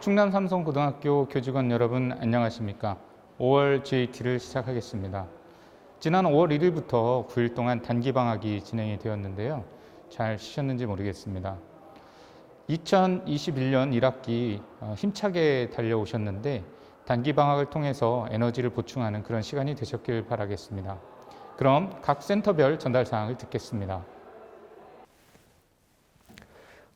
충남 삼성고등학교 교직원 여러분 안녕하십니까? 5월 GAT를 시작하겠습니다. 지난 5월 1일부터 9일 동안 단기 방학이 진행이 되었는데요. 잘 쉬셨는지 모르겠습니다. 2021년 1학기 힘차게 달려오셨는데 단기 방학을 통해서 에너지를 보충하는 그런 시간이 되셨길 바라겠습니다. 그럼 각 센터별 전달 사항을 듣겠습니다.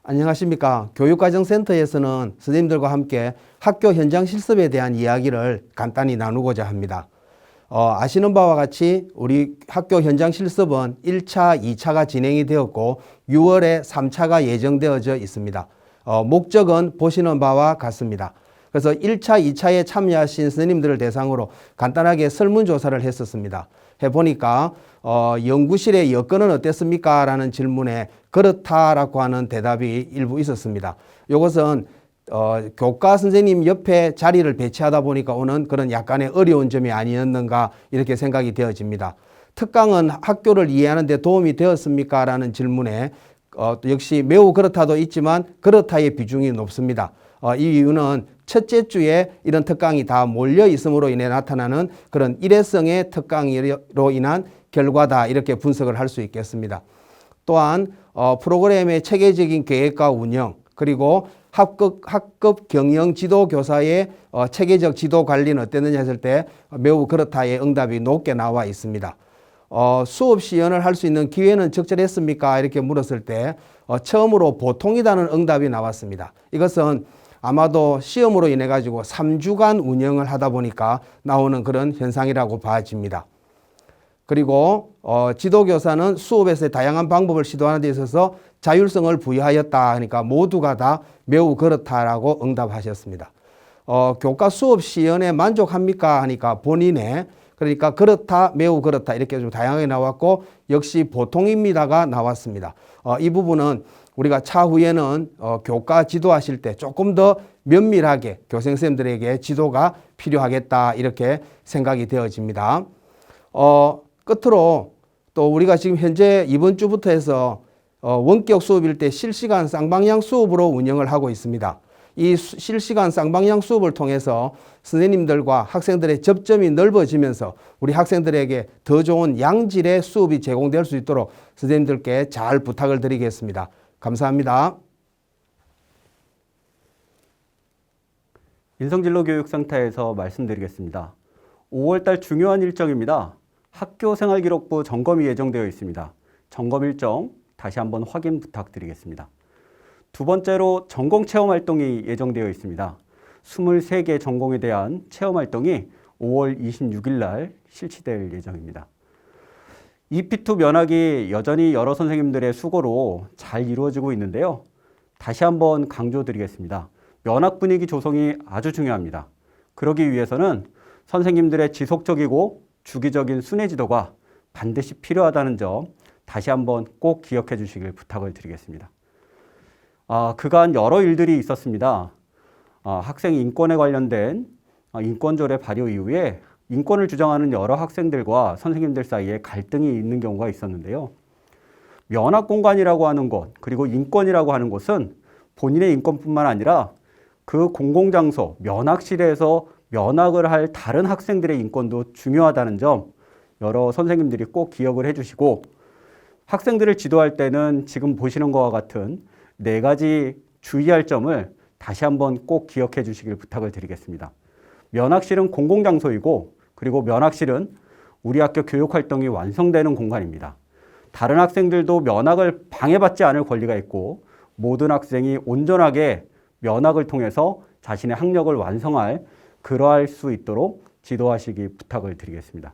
안녕하십니까. 교육과정센터에서는 선생님들과 함께 학교 현장 실습에 대한 이야기를 간단히 나누고자 합니다. 아시는 바와 같이 우리 학교 현장 실습은 1차, 2차가 진행이 되었고 6월에 3차가 예정되어져 있습니다. 목적은 보시는 바와 같습니다. 그래서 1차, 2차에 참여하신 선생님들을 대상으로 간단하게 설문조사를 했었습니다. 해보니까 연구실의 여건은 어땠습니까? 라는 질문에 그렇다라고 하는 대답이 일부 있었습니다. 이것은 교과 선생님 옆에 자리를 배치하다 보니까 오는 그런 약간의 어려운 점이 아니었는가 이렇게 생각이 되어집니다. 특강은 학교를 이해하는 데 도움이 되었습니까? 라는 질문에 역시 매우 그렇다도 있지만 그렇다의 비중이 높습니다. 이 이유는 첫째 주에 이런 특강이 다 몰려 있음으로 인해 나타나는 그런 일회성의 특강으로 인한 결과다 이렇게 분석을 할 수 있겠습니다. 또한 프로그램의 체계적인 계획과 운영 그리고 학급 경영 지도 교사의 체계적 지도 관리는 어땠느냐 했을 때 매우 그렇다의 응답이 높게 나와 있습니다. 수업 시연을 할 수 있는 기회는 적절했습니까? 이렇게 물었을 때 처음으로 보통이다는 응답이 나왔습니다. 이것은 아마도 시험으로 인해 가지고 3주간 운영을 하다 보니까 나오는 그런 현상이라고 봐집니다. 그리고 지도교사는 수업에서의 다양한 방법을 시도하는 데 있어서 자율성을 부여하였다 하니까 모두가 다 매우 그렇다라고 응답하셨습니다. 교과 수업 시연에 만족합니까? 하니까 본인의 그러니까 그렇다, 매우 그렇다 이렇게 좀 다양하게 나왔고 역시 보통입니다가 나왔습니다. 이 부분은 우리가 차후에는 교과 지도하실 때 조금 더 면밀하게 교생 선생님들에게 지도가 필요하겠다 이렇게 생각이 되어집니다. 끝으로 또 우리가 지금 현재 이번 주부터 해서 원격 수업일 때 실시간 쌍방향 수업으로 운영을 하고 있습니다. 이 실시간 쌍방향 수업을 통해서 선생님들과 학생들의 접점이 넓어지면서 우리 학생들에게 더 좋은 양질의 수업이 제공될 수 있도록 선생님들께 잘 부탁을 드리겠습니다. 감사합니다. 인성진로교육센터에서 말씀드리겠습니다. 5월달 중요한 일정입니다. 학교생활기록부 점검이 예정되어 있습니다. 점검 일정 다시 한번 확인 부탁드리겠습니다. 두 번째로 전공체험활동이 예정되어 있습니다. 23개 전공에 대한 체험활동이 5월 26일 날 실시될 예정입니다. EP2 면학이 여전히 여러 선생님들의 수고로 잘 이루어지고 있는데요. 다시 한번 강조드리겠습니다. 면학 분위기 조성이 아주 중요합니다. 그러기 위해서는 선생님들의 지속적이고 주기적인 순회 지도가 반드시 필요하다는 점 다시 한번 꼭 기억해 주시길 부탁을 드리겠습니다. 그간 여러 일들이 있었습니다. 학생 인권에 관련된 인권조례 발효 이후에 인권을 주장하는 여러 학생들과 선생님들 사이에 갈등이 있는 경우가 있었는데요. 면학 공간이라고 하는 곳, 그리고 인권이라고 하는 곳은 본인의 인권뿐만 아니라 그 공공장소, 면학실에서 면학을 할 다른 학생들의 인권도 중요하다는 점 여러 선생님들이 꼭 기억을 해주시고 학생들을 지도할 때는 지금 보시는 것과 같은 4가지 주의할 점을 다시 한번 꼭 기억해 주시길 부탁을 드리겠습니다. 면학실은 공공장소이고 그리고 면학실은 우리 학교 교육활동이 완성되는 공간입니다. 다른 학생들도 면학을 방해받지 않을 권리가 있고 모든 학생이 온전하게 면학을 통해서 자신의 학력을 완성할 그러할 수 있도록 지도하시기 부탁을 드리겠습니다.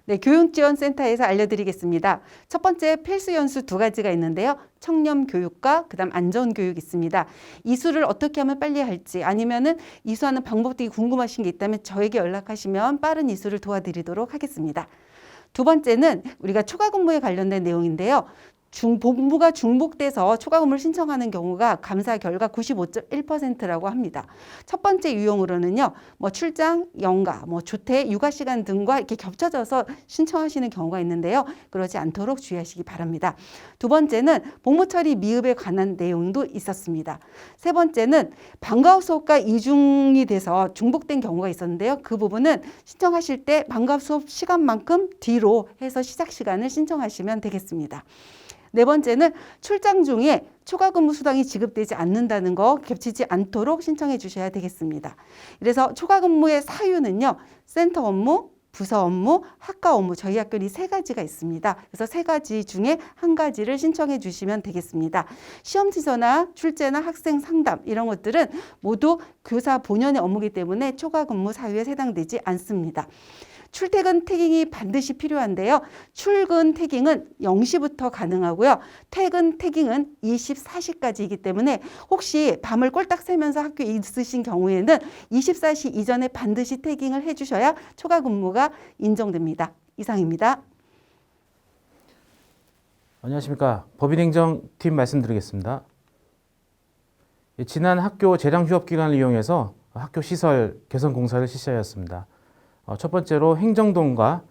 네, 교육지원센터에서 알려드리겠습니다. 첫 번째 필수 연수 2가지가 있는데요. 청렴교육과 그다음 안전교육이 있습니다. 이수를 어떻게 하면 빨리 할지 아니면은 이수하는 방법들이 궁금하신 게 있다면 저에게 연락하시면 빠른 이수를 도와드리도록 하겠습니다. 두 번째는 우리가 초과 근무에 관련된 내용인데요. 복무가 중복돼서 초과 근무를 신청하는 경우가 감사 결과 95.1%라고 합니다. 첫 번째 유형으로는요, 뭐 출장, 연가, 뭐 조퇴, 육아 시간 등과 이렇게 겹쳐져서 신청하시는 경우가 있는데요. 그러지 않도록 주의하시기 바랍니다. 두 번째는 복무 처리 미흡에 관한 내용도 있었습니다. 세 번째는 방과후 수업과 이중이 돼서 중복된 경우가 있었는데요. 그 부분은 신청하실 때 방과후 수업 시간만큼 뒤로 해서 시작 시간을 신청하시면 되겠습니다. 네 번째는 출장 중에 초과 근무 수당이 지급되지 않는다는 거 겹치지 않도록 신청해 주셔야 되겠습니다. 그래서 초과 근무의 사유는요, 센터 업무, 부서 업무, 학과 업무, 저희 학교는 이 세 가지가 있습니다. 그래서 세 가지 중에 한 가지를 신청해 주시면 되겠습니다. 시험 취소나 출제나 학생 상담 이런 것들은 모두 교사 본연의 업무이기 때문에 초과 근무 사유에 해당되지 않습니다. 출퇴근 태깅이 반드시 필요한데요. 출근 태깅은 0시부터 가능하고요. 퇴근 태깅은 24시까지이기 때문에 혹시 밤을 꼴딱 새면서 학교에 있으신 경우에는 24시 이전에 반드시 태깅을 해주셔야 초과 근무가 인정됩니다. 이상입니다. 안녕하십니까. 법인행정팀 말씀드리겠습니다. 지난 학교 재량 휴업 기간을 이용해서 학교 시설 개선 공사를 실시하였습니다. 첫 번째로 행정동과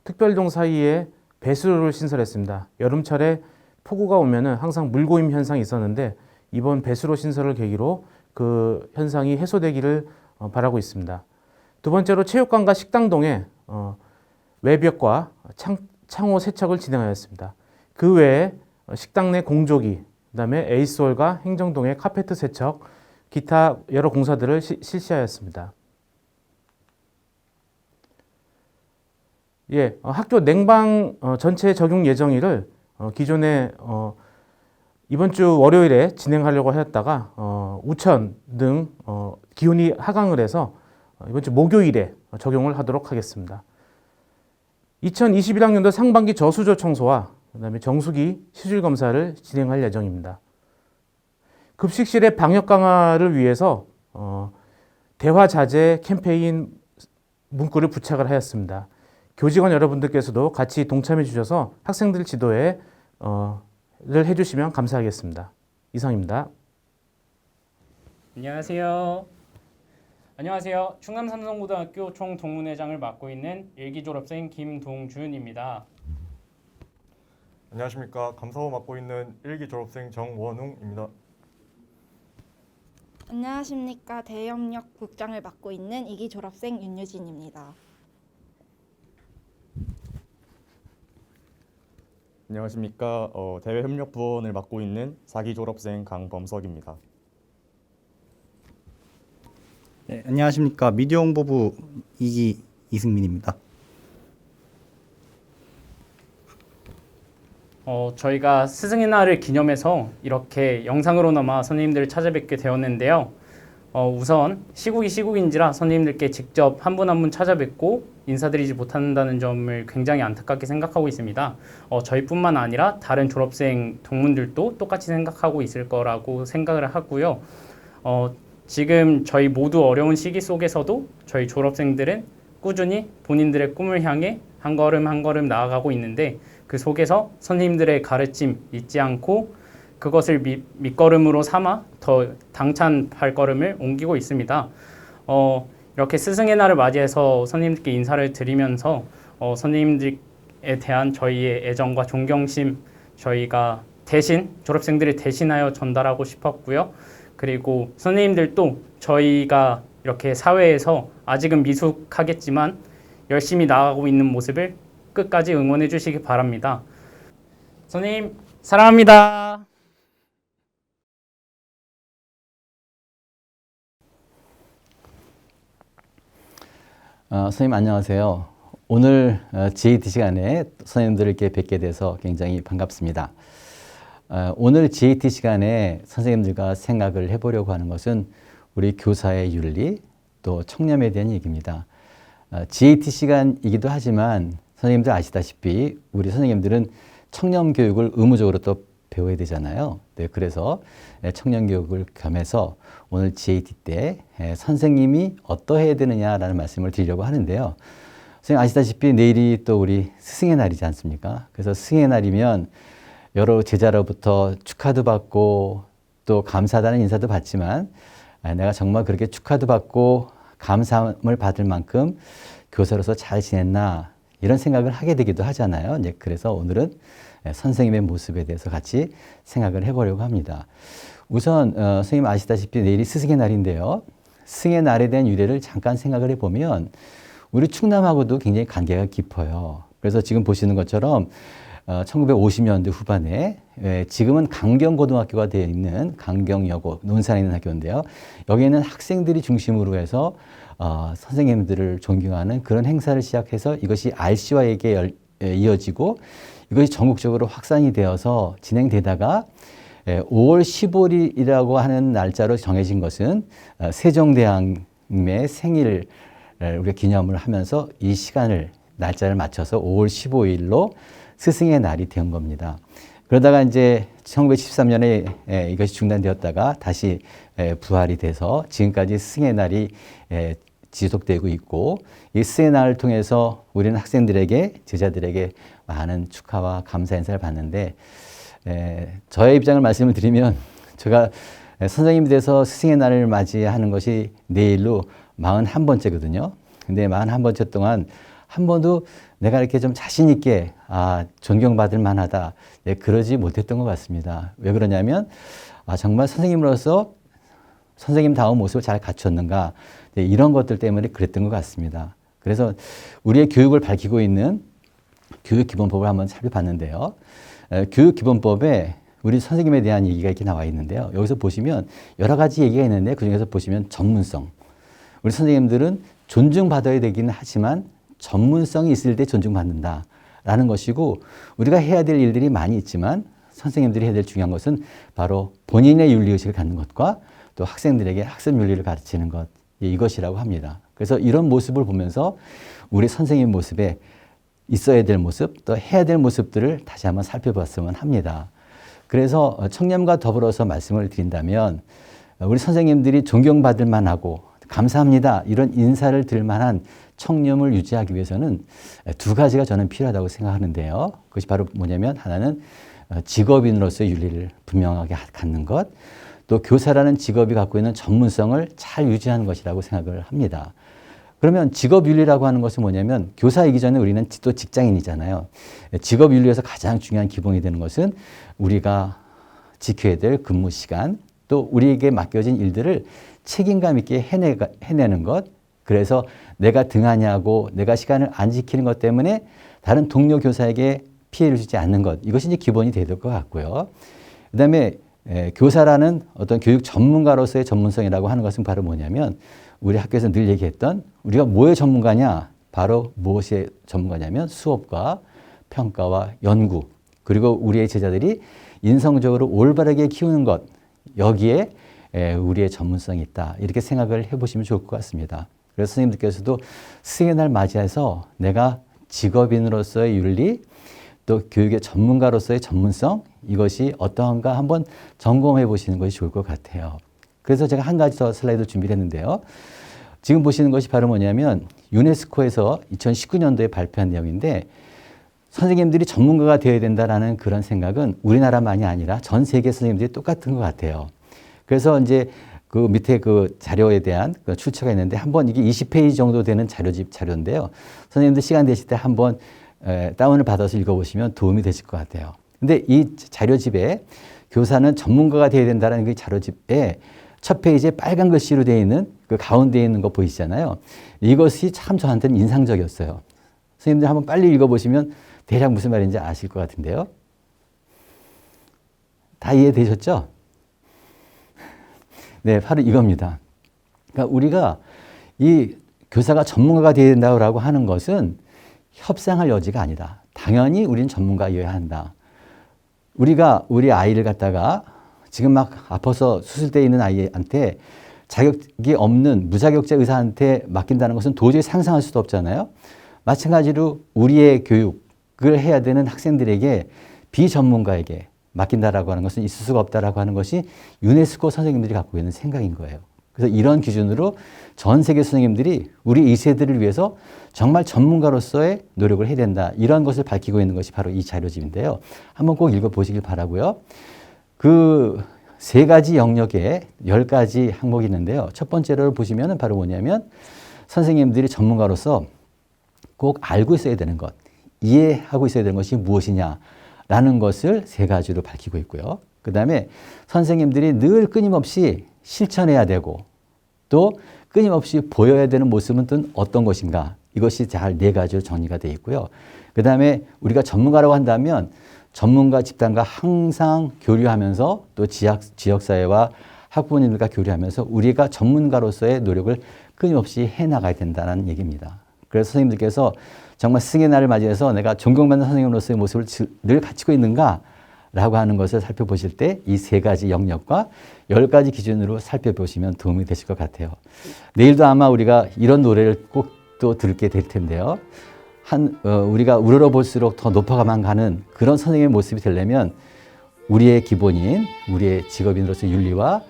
특별동 사이에 배수로를 신설했습니다. 여름철에 폭우가 오면은 항상 물고임 현상이 있었는데 이번 배수로 신설을 계기로 그 현상이 해소되기를 바라고 있습니다. 두 번째로 체육관과 식당동에 외벽과 창호 세척을 진행하였습니다. 그 외에 식당 내 공조기, 그다음에 에이스홀과 행정동의 카페트 세척, 기타 여러 공사들을 실시하였습니다. 예, 학교 냉방 전체 적용 예정일을 기존에 이번 주 월요일에 진행하려고 하였다가 우천 등 기온이 하강을 해서 이번 주 목요일에 적용을 하도록 하겠습니다. 2021학년도 상반기 저수조 청소와 그다음에 정수기 시술 검사를 진행할 예정입니다. 급식실의 방역 강화를 위해서 대화 자제 캠페인 문구를 부착을 하였습니다. 교직원 여러분들께서도 같이 동참해 주셔서 학생들 지도에 를 해주시면 감사하겠습니다. 이상입니다. 안녕하세요. 충남 삼성고등학교 총동문회장을 맡고 있는 일기 졸업생 김동준입니다. 안녕하십니까. 감사호 맡고 있는 일기 졸업생 정원웅입니다. 안녕하십니까. 대협력국장을 맡고 있는 2기 졸업생 윤유진입니다. 안녕하십니까. 대외협력부원을 맡고 있는 4기 졸업생 강범석입니다. 네, 안녕하십니까. 미디어 홍보부 2기 이승민입니다. 저희가 스승의 날을 기념해서 이렇게 영상으로나마 선생님들을 찾아뵙게 되었는데요. 우선 시국이 시국인지라 선생님들께 직접 한 분 한 분 찾아뵙고 인사드리지 못한다는 점을 굉장히 안타깝게 생각하고 있습니다. 저희뿐만 아니라 다른 졸업생 동문들도 똑같이 생각하고 있을 거라고 생각을 하고요. 지금 저희 모두 어려운 시기 속에서도 저희 졸업생들은 꾸준히 본인들의 꿈을 향해 한 걸음 한 걸음 나아가고 있는데 그 속에서 선생님들의 가르침 잊지 않고 그것을 밑거름으로 삼아 더 당찬 발걸음을 옮기고 있습니다. 이렇게 스승의 날을 맞이해서 선생님들께 인사를 드리면서 선생님들에 대한 저희의 애정과 존경심 저희가 졸업생들을 대신하여 전달하고 싶었고요. 그리고 선생님들도 저희가 이렇게 사회에서 아직은 미숙하겠지만 열심히 나아가고 있는 모습을 끝까지 응원해 주시기 바랍니다. 선생님 사랑합니다. 선생님 안녕하세요. 오늘 GAT 시간에 선생님들께 뵙게 돼서 굉장히 반갑습니다. 오늘 GAT 시간에 선생님들과 생각을 해보려고 하는 것은 우리 교사의 윤리 또 청렴에 대한 얘기입니다. GAT 시간이기도 하지만 선생님들 아시다시피 우리 선생님들은 청렴 교육을 의무적으로 또 배워야 되잖아요. 네, 그래서 청렴 교육을 겸해서 오늘 GAT 때 선생님이 어떠해야 되느냐라는 말씀을 드리려고 하는데요. 선생님 아시다시피 내일이 또 우리 스승의 날이지 않습니까? 그래서 스승의 날이면 여러 제자로부터 축하도 받고 또 감사하다는 인사도 받지만 내가 정말 그렇게 축하도 받고 감사함을 받을 만큼 교사로서 잘 지냈나 이런 생각을 하게 되기도 하잖아요. 이제 그래서 오늘은 선생님의 모습에 대해서 같이 생각을 해보려고 합니다. 우선 선생님 아시다시피 내일이 스승의 날인데요. 스승의 날에 대한 유래를 잠깐 생각을 해보면 우리 충남하고도 굉장히 관계가 깊어요. 그래서 지금 보시는 것처럼 1950년대 후반에 지금은 강경고등학교가 되어 있는 강경여고 논산에 있는 학교인데요. 여기에는 학생들이 중심으로 해서 선생님들을 존경하는 그런 행사를 시작해서 이것이 RC와에게 이어지고 이것이 전국적으로 확산이 되어서 진행되다가 5월 15일이라고 하는 날짜로 정해진 것은 세종대왕님의 생일을 우리가 기념을 하면서 이 시간을 날짜를 맞춰서 5월 15일로 스승의 날이 된 겁니다. 그러다가 이제 1913년에 이것이 중단되었다가 다시 부활이 돼서 지금까지 스승의 날이 지속되고 있고 이 스승의 날을 통해서 우리는 학생들에게 제자들에게 많은 축하와 감사 인사를 받는데 저의 입장을 말씀을 드리면 제가 선생님이 돼서 스승의 날을 맞이하는 것이 내일로 41번째거든요. 근데 41번째 동안 한 번도 내가 이렇게 좀 자신 있게 존경받을 만하다 그러지 못했던 것 같습니다. 왜 그러냐면 정말 선생님으로서 선생님다운 모습을 잘 갖췄는가 이런 것들 때문에 그랬던 것 같습니다. 그래서 우리의 교육을 밝히고 있는 교육기본법을 한번 살펴봤는데요. 교육기본법에 우리 선생님에 대한 얘기가 이렇게 나와 있는데요. 여기서 보시면 여러 가지 얘기가 있는데 그중에서 보시면 전문성. 우리 선생님들은 존중받아야 되기는 하지만 전문성이 있을 때 존중받는다라는 것이고 우리가 해야 될 일들이 많이 있지만 선생님들이 해야 될 중요한 것은 바로 본인의 윤리의식을 갖는 것과 또 학생들에게 학습 윤리를 가르치는 것 이것이라고 합니다. 그래서 이런 모습을 보면서 우리 선생님 모습에 있어야 될 모습 또 해야 될 모습들을 다시 한번 살펴봤으면 합니다. 그래서 청렴과 더불어서 말씀을 드린다면 우리 선생님들이 존경받을 만하고 감사합니다 이런 인사를 드릴 만한 청렴을 유지하기 위해서는 두 가지가 저는 필요하다고 생각하는데요. 그것이 바로 뭐냐면 하나는 직업인으로서의 윤리를 분명하게 갖는 것, 또 교사라는 직업이 갖고 있는 전문성을 잘 유지하는 것이라고 생각을 합니다. 그러면 직업윤리라고 하는 것은 뭐냐면 교사이기 전에 우리는 또 직장인이잖아요. 직업윤리에서 가장 중요한 기본이 되는 것은 우리가 지켜야 될 근무 시간, 또 우리에게 맡겨진 일들을 책임감 있게 해내는 것, 그래서 내가 등하냐고 내가 시간을 안 지키는 것 때문에 다른 동료 교사에게 피해를 주지 않는 것, 이것이 이제 기본이 돼야 될 것 같고요. 그 다음에 교사라는 어떤 교육 전문가로서의 전문성이라고 하는 것은 바로 뭐냐면 우리 학교에서 늘 얘기했던 우리가 뭐의 전문가냐? 바로 무엇의 전문가냐면 수업과 평가와 연구, 그리고 우리의 제자들이 인성적으로 올바르게 키우는 것, 여기에 우리의 전문성이 있다. 이렇게 생각을 해보시면 좋을 것 같습니다. 그래서 선생님들께서도 스승의 날 맞이해서 내가 직업인으로서의 윤리, 또 교육의 전문가로서의 전문성, 이것이 어떠한가 한번 점검해 보시는 것이 좋을 것 같아요. 그래서 제가 한 가지 더 슬라이드 준비를 했는데요. 지금 보시는 것이 바로 뭐냐면 유네스코에서 2019년도에 발표한 내용인데 선생님들이 전문가가 되어야 된다라는 그런 생각은 우리나라만이 아니라 전 세계 선생님들이 똑같은 것 같아요. 그래서 이제 그 밑에 그 자료에 대한 그 출처가 있는데 한번 이게 20페이지 정도 되는 자료인데요. 선생님들 시간 되실 때 한번 다운을 받아서 읽어보시면 도움이 되실 것 같아요. 근데 이 자료집에 교사는 전문가가 되어야 된다는 그 자료집에 첫 페이지에 빨간 글씨로 되어 있는 그 가운데에 있는 거 보이시잖아요. 이것이 참 저한테는 인상적이었어요. 선생님들 한번 빨리 읽어보시면 대략 무슨 말인지 아실 것 같은데요. 다 이해되셨죠? 네, 바로 이겁니다. 그러니까 우리가 이 교사가 전문가가 되어야 된다고 하는 것은 협상할 여지가 아니다. 당연히 우리는 전문가여야 한다. 우리가 우리 아이를 갖다가 지금 막 아파서 수술대에 있는 아이한테 자격이 없는 무자격자 의사한테 맡긴다는 것은 도저히 상상할 수도 없잖아요. 마찬가지로 우리의 교육을 해야 되는 학생들에게 비전문가에게 맡긴다라고 하는 것은 있을 수가 없다라고 하는 것이 유네스코 선생님들이 갖고 있는 생각인 거예요. 그래서 이런 기준으로 전 세계 선생님들이 우리 2세들을 위해서 정말 전문가로서의 노력을 해야 된다. 이런 것을 밝히고 있는 것이 바로 이 자료집인데요. 한번 꼭 읽어보시길 바라고요. 그 세 가지 영역에 10가지 항목이 있는데요. 첫 번째로 보시면 바로 뭐냐면 선생님들이 전문가로서 꼭 알고 있어야 되는 것, 이해하고 있어야 되는 것이 무엇이냐라는 것을 세 가지로 밝히고 있고요. 그 다음에 선생님들이 늘 끊임없이 실천해야 되고 또 끊임없이 보여야 되는 모습은 또 어떤 것인가, 이것이 잘 4가지로 정리가 되어 있고요. 그 다음에 우리가 전문가라고 한다면 전문가 집단과 항상 교류하면서 또 지역사회와 학부모님들과 교류하면서 우리가 전문가로서의 노력을 끊임없이 해나가야 된다는 얘기입니다. 그래서 선생님들께서 정말 스승의 날을 맞이해서 내가 존경받는 선생님으로서의 모습을 늘 갖추고 있는가 라고 하는 것을 살펴보실 때 이 3가지 영역과 10가지 기준으로 살펴보시면 도움이 되실 것 같아요. 내일도 아마 우리가 이런 노래를 꼭 또 들게 될 텐데요. 우리가 우러러볼수록 더 높아가만 가는 그런 선생님의 모습이 되려면 우리의 기본인, 우리의 직업인으로서의 윤리와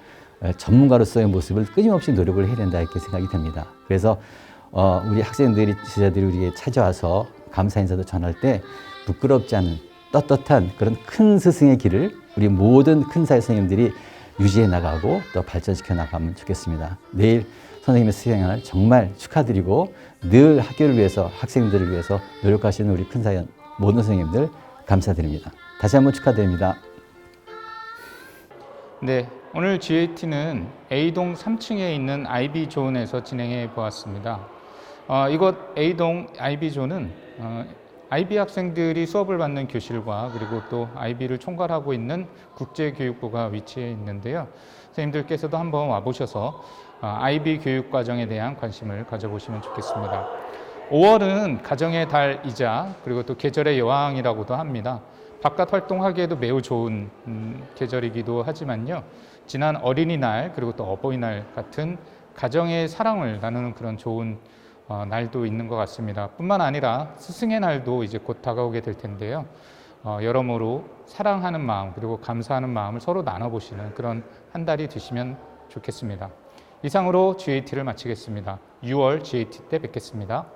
전문가로서의 모습을 끊임없이 노력을 해야 된다 이렇게 생각이 됩니다. 그래서 우리 학생들이, 지자들이 우리에게 찾아와서 감사 인사도 전할 때 부끄럽지 않은 떳떳한 그런 큰 스승의 길을 우리 모든 큰 사회 선생님들이 유지해 나가고 또 발전시켜 나가면 좋겠습니다. 내일 선생님의 수행을 정말 축하드리고 늘 학교를 위해서 학생들을 위해서 노력하시는 우리 큰 사회 모든 선생님들 감사드립니다. 다시 한번 축하드립니다. 네, 오늘 GAT는 A동 3층에 있는 IB존에서 진행해 보았습니다. 이곳 A동 IB존은 IB 학생들이 수업을 받는 교실과 그리고 또 IB를 총괄하고 있는 국제교육부가 위치해 있는데요. 선생님들께서도 한번 와보셔서 IB 교육 과정에 대한 관심을 가져보시면 좋겠습니다. 5월은 가정의 달이자 그리고 또 계절의 여왕이라고도 합니다. 바깥 활동하기에도 매우 좋은 계절이기도 하지만요. 지난 어린이날 그리고 또 어버이날 같은 가정의 사랑을 나누는 그런 좋은 날도 있는 것 같습니다. 뿐만 아니라 스승의 날도 이제 곧 다가오게 될 텐데요. 여러모로 사랑하는 마음 그리고 감사하는 마음을 서로 나눠보시는 그런 한 달이 되시면 좋겠습니다. 이상으로 GAT를 마치겠습니다. 6월 GAT 때 뵙겠습니다.